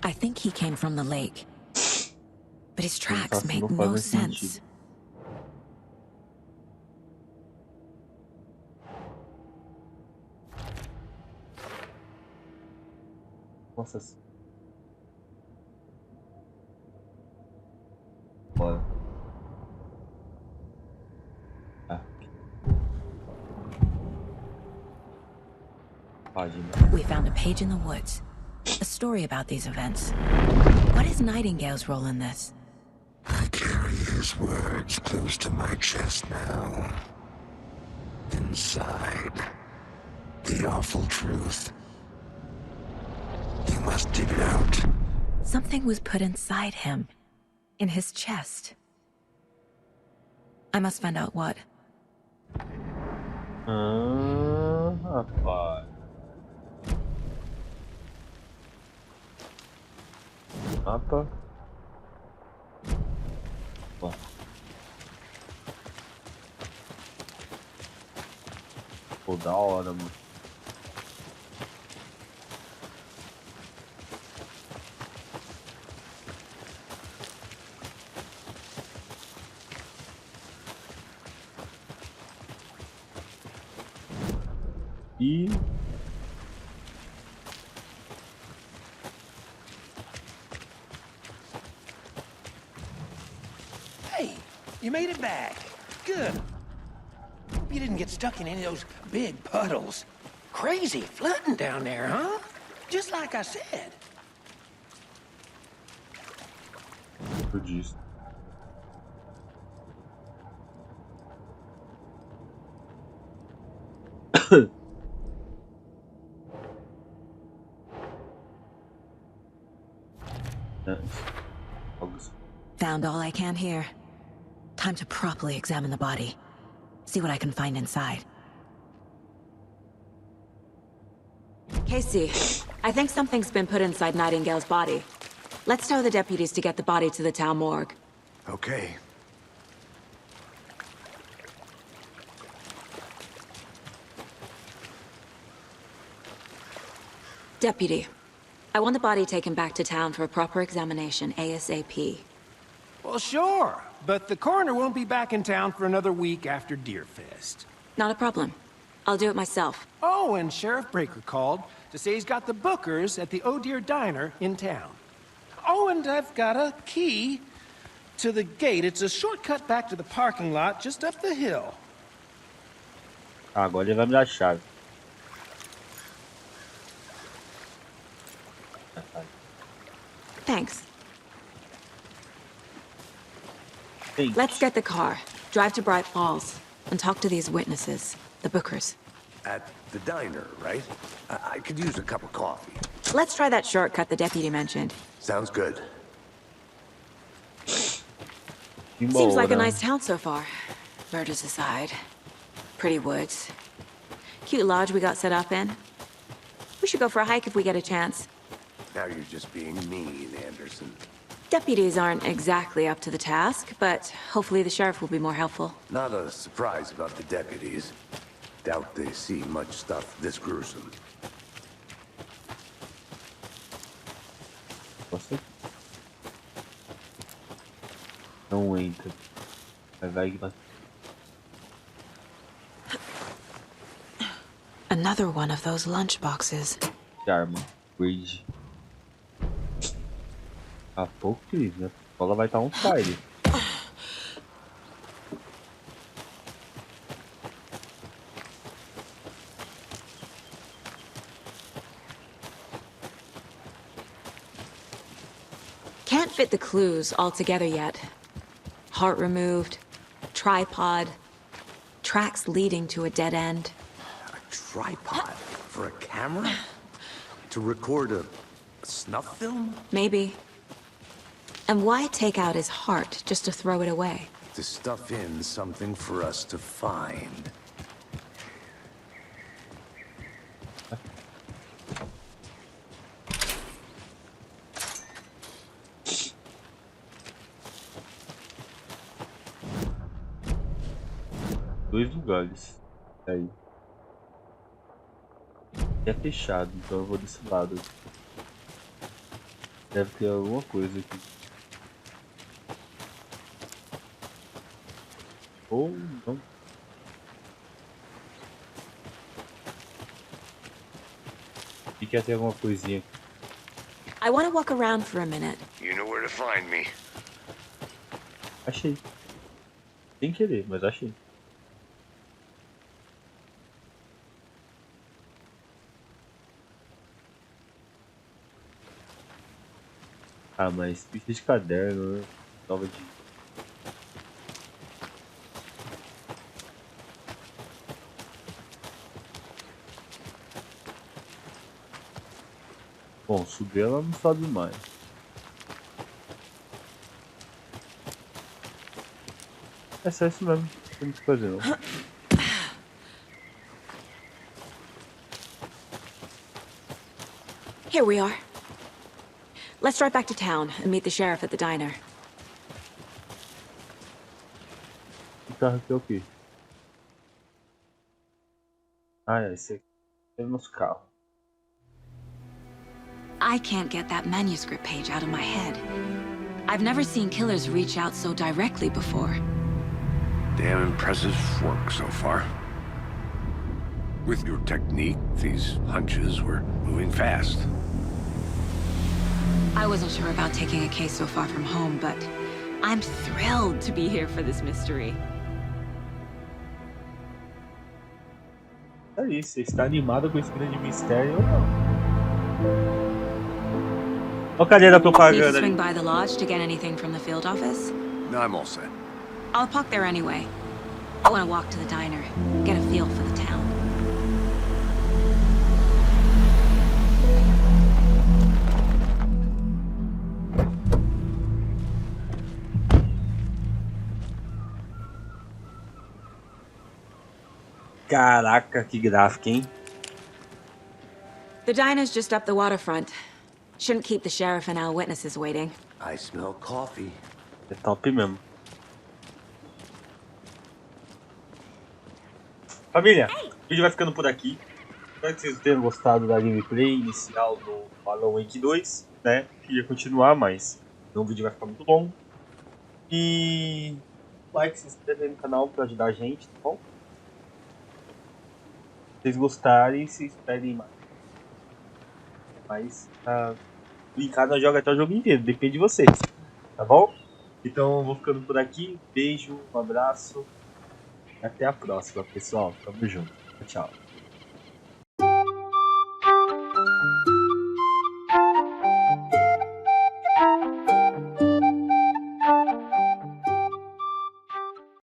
I think he came from the lake. But his tracks make no sense. Nossa. Bora. Ah. Página. We found a page in the woods. A story about these events. What is Nightingale's role in this? I carry his words close to my chest now. Inside, the awful truth. You must dig it out. Something was put inside him. In his chest. I must find out what. Rapaz. Mapa. Ó. Pô, da hora, mano. E Hey, you made it back. Good. Hope you didn't get stuck in any of those big puddles. Crazy flooding down there, huh? Just like I said. Eu disse. Found all I can here. Time to properly examine the body. See what I can find inside. Casey, I think something's been put inside Nightingale's body. Let's tell the deputies to get the body to the town morgue. Okay. Deputy, I want the body taken back to town for a proper examination ASAP. Well, sure, but the coroner won't be back in town for another week after Deerfest. Not a problem. I'll do it myself. Oh, and Sheriff Breaker called to say he's got the bookers at the Oh Dear Diner in town. Oh, and I've got a key to the gate. It's a shortcut back to the parking lot just up the hill. Agora ele vai me dar a chave. Thanks. Thanks. Let's get the car, drive to Bright Falls, and talk to these witnesses, the bookers. At the diner, right? I could use a cup of coffee. Let's try that shortcut the deputy mentioned. Sounds good. Seems like a nice town so far. Murders aside. Pretty woods. Cute lodge we got set up in. We should go for a hike if we get a chance. Now you're just being mean, Anderson. Deputies aren't exactly up to the task, but hopefully the sheriff will be more helpful. Not a surprise about the deputies. Doubt they see much stuff this gruesome. Você não entra. Vai. Another one of those lunch boxes. Arma. Bridge. A pouco, querido. A escola vai estar on fire. Can't fit the clues all together yet. Heart removed, tripod, tracks leading to a dead end. A tripod for a camera? To record a snuff film? Maybe. And why take out his heart just to throw it away? To stuff in something for us to find. Dois lugares. Aí. É fechado, então eu vou desse lado. Deve ter alguma coisa aqui. Ou não. E quer ter alguma coisinha aqui. I want to walk around for a minute. You know where to find me. Achei. Sem querer, mas achei. Ah, mas ficha de caderno, né? Nova de... Bom, subir ela não sobe mais. É só isso mesmo, não tem o que fazer não. Here we are. Let's drive back to town and meet the sheriff at the diner. O carro aqui é o quê? Ah, é esse aqui. É o nosso carro. I can't get that manuscript page out of my head. I've never seen killers reach out so directly before. Damn impressive work so far. With your technique, these hunches were moving fast. I wasn't sure about taking a case so far from home, but I'm thrilled to be here for this mystery. É isso, você está animado com esse grande mistério ou não? Olha a cadeira da Need to propaganda ali. swing by the lodge to get anything from the field office? No, I'm all set. I'll park there anyway. I want to walk to the diner, get a feel for the town. Caraca, que gráfico, hein? The diner's just up the waterfront. Shouldn't keep the sheriff and our witnesses waiting. I smell coffee. É top mesmo. Família, o vídeo vai ficando por aqui. Espero que vocês tenham gostado da gameplay inicial do Alan Wake 2, né? Queria continuar, mas o vídeo vai ficar muito longo. E like, se inscreve aí no canal para ajudar a gente, tá bom? Se vocês gostarem, se esperem mais. Mas brincar nós joga até o jogo inteiro, depende de vocês, tá bom? Então vou ficando por aqui. Beijo, um abraço. Até a próxima, pessoal. Tamo junto. Tchau.